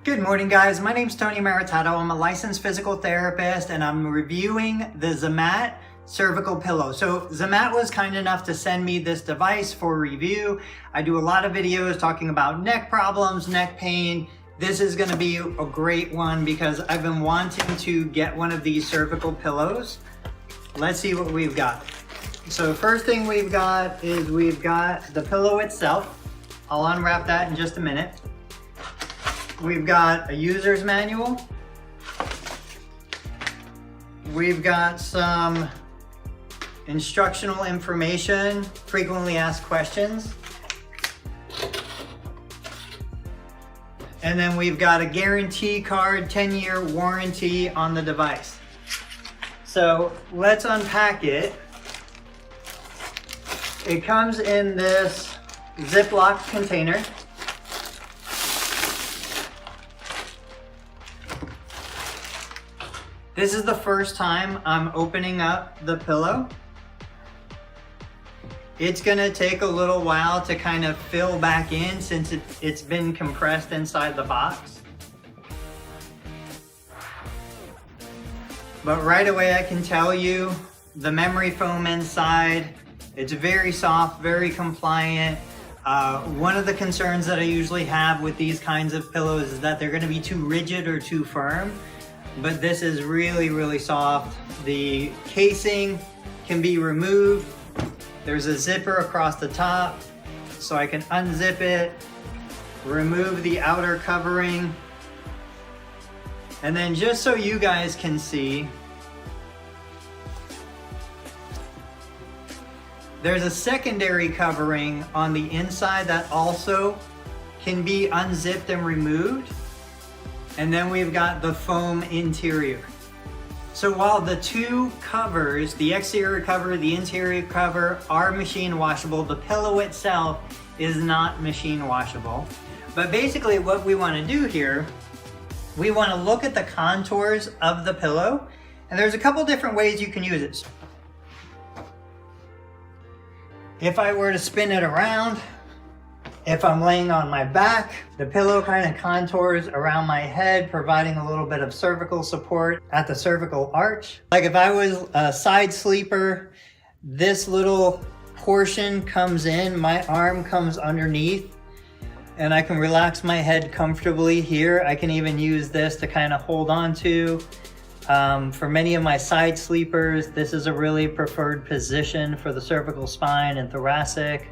Good morning, guys. My name's Tony Maritato. I'm a licensed physical therapist and I'm reviewing the Zamat cervical pillow. So Zamat was kind enough to send me this device for review. I do a lot of videos talking about neck problems, neck pain. This is going to be a great one because I've been wanting to get one of these cervical pillows. Let's see what we've got. So first thing we've got is we've got the pillow itself. I'll unwrap that in just a minute. We've got a user's manual. We've got some instructional information, frequently asked questions. And then we've got a guarantee card, 10-year warranty on the device. So let's unpack it. It comes in this Ziploc container. This is the first time I'm opening up the pillow. It's gonna take a little while to kind of fill back in since it's been compressed inside the box. But right away I can tell you the memory foam inside, it's very soft, very compliant. One of the concerns that I usually have with these kinds of pillows is that they're gonna be too rigid or too firm. But this is really, really soft. The casing can be removed. There's a zipper across the top, so I can unzip it, remove the outer covering. And then just so you guys can see, there's a secondary covering on the inside that also can be unzipped and removed. And then we've got the foam interior. So while the two covers, the exterior cover, the interior cover, are machine washable, the pillow itself is not machine washable. But basically what we want to do here, we want to look at the contours of the pillow, and there's a couple different ways you can use it. If I were to spin it around, if I'm laying on my back, the pillow kind of contours around my head, providing a little bit of cervical support at the cervical arch. Like if I was a side sleeper, this little portion comes in, my arm comes underneath, and I can relax my head comfortably here. I can even use this to kind of hold on to. For many of my side sleepers, this is a really preferred position for the cervical spine and thoracic.